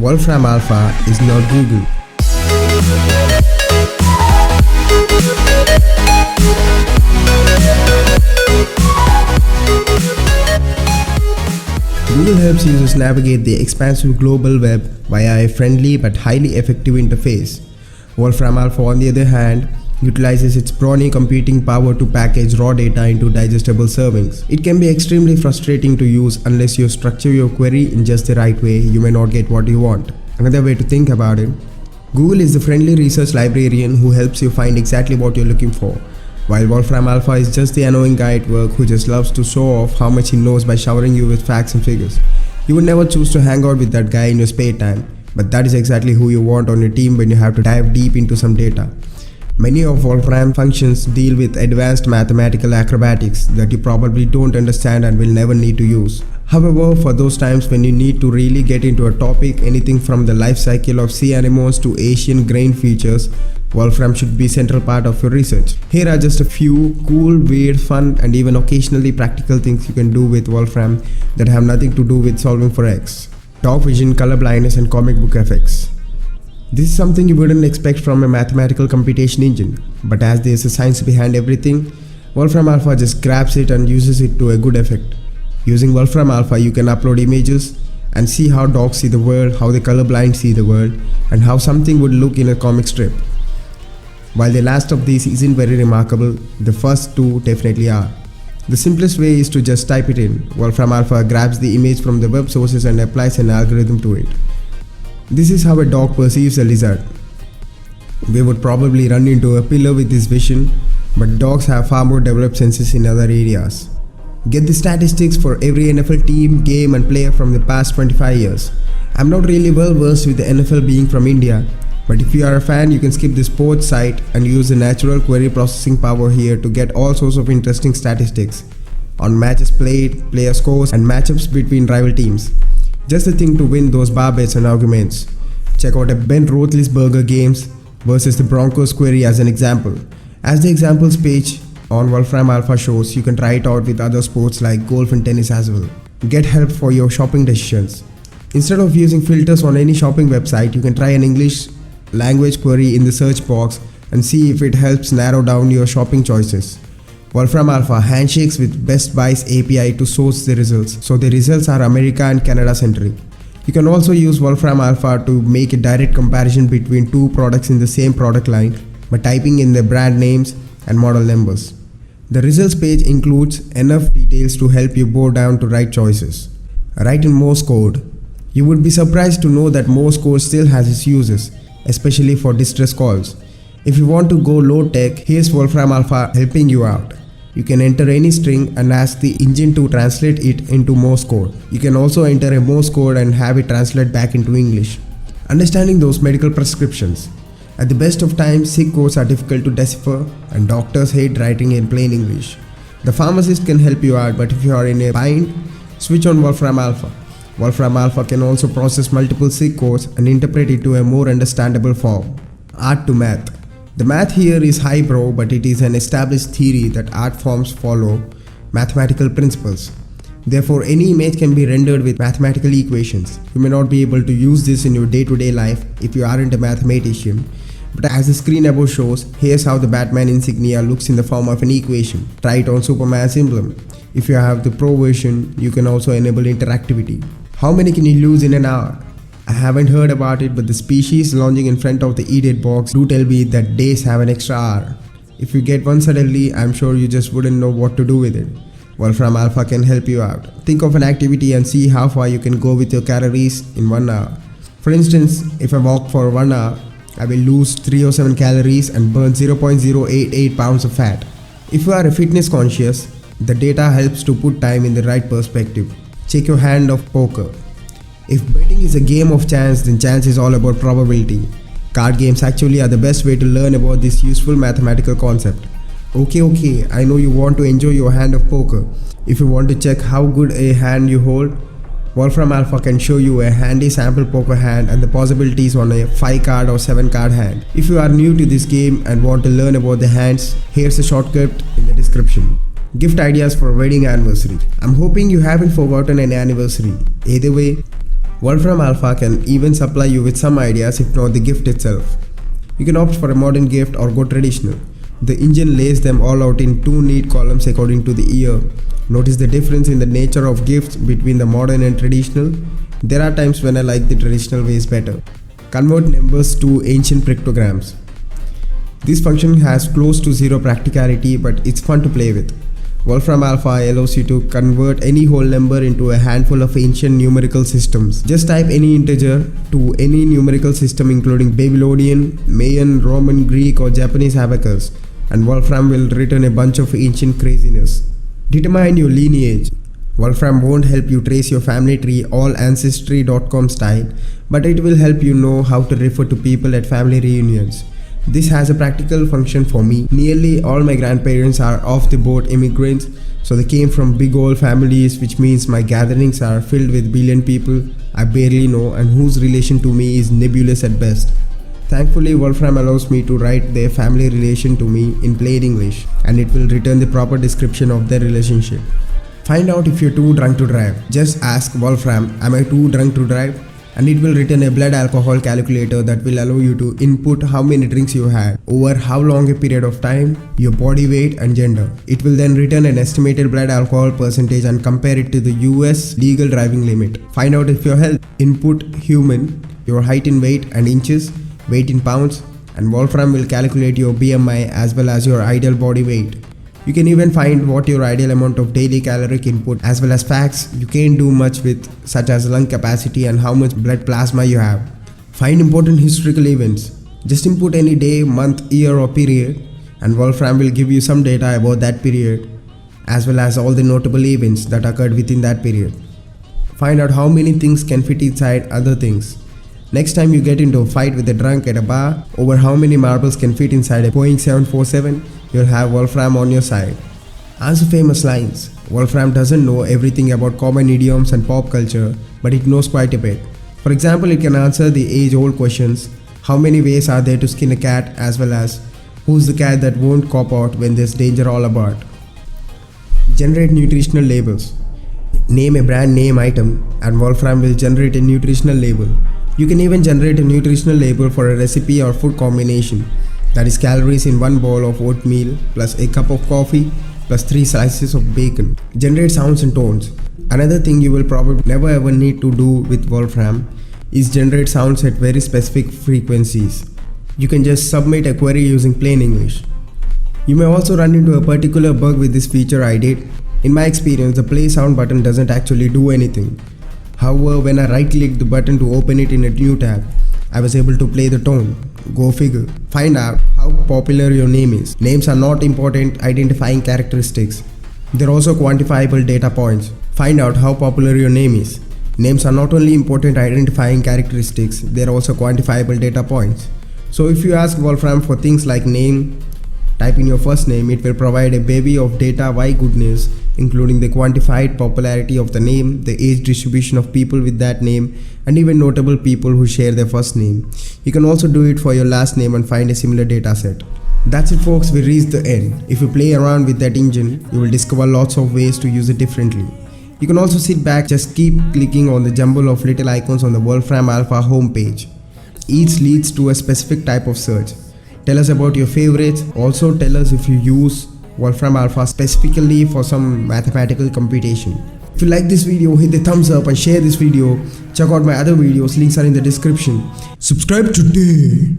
Wolfram Alpha is not Google. Google helps users navigate the expansive global web via a friendly but highly effective interface. Wolfram Alpha, on the other hand, utilizes its brawny computing power to package raw data into digestible servings. It can be extremely frustrating to use unless you structure your query in just the right way. You may not get what you want. Another way to think about it, Google is the friendly research librarian who helps you find exactly what you're looking for, while Wolfram Alpha is just the annoying guy at work who just loves to show off how much he knows by showering you with facts and figures. You would never choose to hang out with that guy in your spare time, but that is exactly who you want on your team when you have to dive deep into some data. Many of Wolfram functions deal with advanced mathematical acrobatics that you probably don't understand and will never need to use. However, for those times when you need to really get into a topic, anything from the life cycle of sea anemones to Asian grain features, Wolfram should be a central part of your research. Here are just a few cool, weird, fun and even occasionally practical things you can do with Wolfram that have nothing to do with solving for X. Pog Vision, color blindness and Comicbook effects. This is something you wouldn't expect from a mathematical computation engine, but as there's a science behind everything, Wolfram Alpha just grabs it and uses it to a good effect. Using Wolfram Alpha, you can upload images and see how dogs see the world, how the colorblind see the world, and how something would look in a comic strip. While the last of these isn't very remarkable, the first two definitely are. The simplest way is to just type it in. Wolfram Alpha grabs the image from the web sources and applies an algorithm to it. This is how a dog perceives a lizard. We would probably run into a pillar with this vision, but dogs have far more developed senses in other areas. Get the statistics for every NFL team, game and player from the past 25 years. I'm not really well versed with the NFL being from India, but if you are a fan, you can skip the sports site and use the natural query processing power here to get all sorts of interesting statistics on matches played, player scores and matchups between rival teams. Just the thing to win those bar bets and arguments. Check out a Ben Roethlisberger games versus the Broncos query as an example. As the examples page on Wolfram Alpha shows, you can try it out with other sports like golf and tennis as well. Get help for your shopping decisions. Instead of using filters on any shopping website, you can try an English language query in the search box and see if it helps narrow down your shopping choices. Wolfram Alpha handshakes with Best Buy's API to source the results, so the results are America and Canada centric. You can also use Wolfram Alpha to make a direct comparison between two products in the same product line by typing in the brand names and model numbers. The results page includes enough details to help you boil down to right choices. Write in Morse code. You would be surprised to know that Morse code still has its uses, especially for distress calls. If you want to go low tech, here's Wolfram Alpha helping you out. You can enter any string and ask the engine to translate it into Morse code. You can also enter a Morse code and have it translate back into English. Understanding those medical prescriptions. At the best of times, sick codes are difficult to decipher and doctors hate writing in plain English. The pharmacist can help you out, but if you are in a bind, switch on Wolfram Alpha. Wolfram Alpha can also process multiple sick codes and interpret it to a more understandable form. Art to math. The math here is highbrow, but it is an established theory that art forms follow mathematical principles. Therefore, any image can be rendered with mathematical equations. You may not be able to use this in your day-to-day life if you aren't a mathematician, but as the screen above shows, here's how the Batman insignia looks in the form of an equation. Try it on Superman's emblem. If you have the Pro version, you can also enable interactivity. How many can you lose in an hour? I haven't heard about it, but the species lounging in front of the edit box do tell me that days have an extra hour. If you get one suddenly, I'm sure you just wouldn't know what to do with it. Wolfram Alpha can help you out. Think of an activity and see how far you can go with your calories in 1 hour. For instance, if I walk for 1 hour, I will lose 307 calories and burn 0.088 pounds of fat. If you are a fitness conscious, the data helps to put time in the right perspective. Check your hand of poker. If betting is a game of chance, then chance is all about probability. Card games actually are the best way to learn about this useful mathematical concept. Okay, I know you want to enjoy your hand of poker. If you want to check how good a hand you hold, Wolfram Alpha can show you a handy sample poker hand and the possibilities on a 5 card or 7 card hand. If you are new to this game and want to learn about the hands, here's a shortcut in the description. Gift ideas for wedding anniversary. I'm hoping you haven't forgotten an anniversary. Either way, Wolfram Alpha can even supply you with some ideas if not the gift itself. You can opt for a modern gift or go traditional. The engine lays them all out in two neat columns according to the year. Notice the difference in the nature of gifts between the modern and traditional. There are times when I like the traditional ways better. Convert numbers to ancient pictograms. This function has close to zero practicality, but it's fun to play with. Wolfram Alpha allows you to convert any whole number into a handful of ancient numerical systems. Just type any integer to any numerical system including Babylonian, Mayan, Roman, Greek or Japanese abacus, and Wolfram will return a bunch of ancient craziness. Determine your lineage. Wolfram won't help you trace your family tree all ancestry.com style, but it will help you know how to refer to people at family reunions. This has a practical function for me. Nearly all my grandparents are off-the-boat immigrants, so they came from big old families, which means my gatherings are filled with billion people I barely know and whose relation to me is nebulous at best. Thankfully, Wolfram allows me to write their family relation to me in plain English, and it will return the proper description of their relationship. Find out if you're too drunk to drive. Just ask Wolfram, am I too drunk to drive? And it will return a blood alcohol calculator that will allow you to input how many drinks you had, over how long a period of time, your body weight and gender. It will then return an estimated blood alcohol percentage and compare it to the US legal driving limit. Find out if your health. Input human, your height in weight and inches, weight in pounds, and Wolfram will calculate your BMI as well as your ideal body weight. You can even find what your ideal amount of daily caloric input as well as facts you can't do much with, such as lung capacity and how much blood plasma you have. Find important historical events. Just input any day, month, year or period, and Wolfram will give you some data about that period as well as all the notable events that occurred within that period. Find out how many things can fit inside other things. Next time you get into a fight with a drunk at a bar over how many marbles can fit inside a Boeing 747, you'll have Wolfram on your side. Answer famous lines. Wolfram doesn't know everything about common idioms and pop culture, but it knows quite a bit. For example, it can answer the age-old questions, how many ways are there to skin a cat, as well as who's the cat that won't cop out when there's danger all about. Generate nutritional labels. Name a brand name item and Wolfram will generate a nutritional label. You can even generate a nutritional label for a recipe or food combination, that is calories in one bowl of oatmeal plus a cup of coffee plus 3 slices of bacon. Generate sounds and tones. Another thing you will probably never ever need to do with Wolfram is generate sounds at very specific frequencies. You can just submit a query using plain English. You may also run into a particular bug with this feature I did. In my experience, the play sound button doesn't actually do anything. However, when I right-clicked the button to open it in a new tab, I was able to play the tone. Go figure. Find out how popular your name is. Names are not important identifying characteristics. They're also quantifiable data points. Find out how popular your name is. Names are not only important identifying characteristics, they're also quantifiable data points. So if you ask Wolfram for things like name, type in your first name, it will provide a bevy of data, why goodness, including the quantified popularity of the name, the age distribution of people with that name, and even notable people who share their first name. You can also do it for your last name and find a similar data set. That's it folks, we reached the end. If you play around with that engine, you will discover lots of ways to use it differently. You can also sit back, just keep clicking on the jumble of little icons on the Wolfram Alpha homepage. Each leads to a specific type of search. Tell us about your favorites. Also tell us if you use Wolfram Alpha specifically for some mathematical computation. If you like this video, hit the thumbs up and share this video. Check out my other videos, links are in the description. Subscribe today.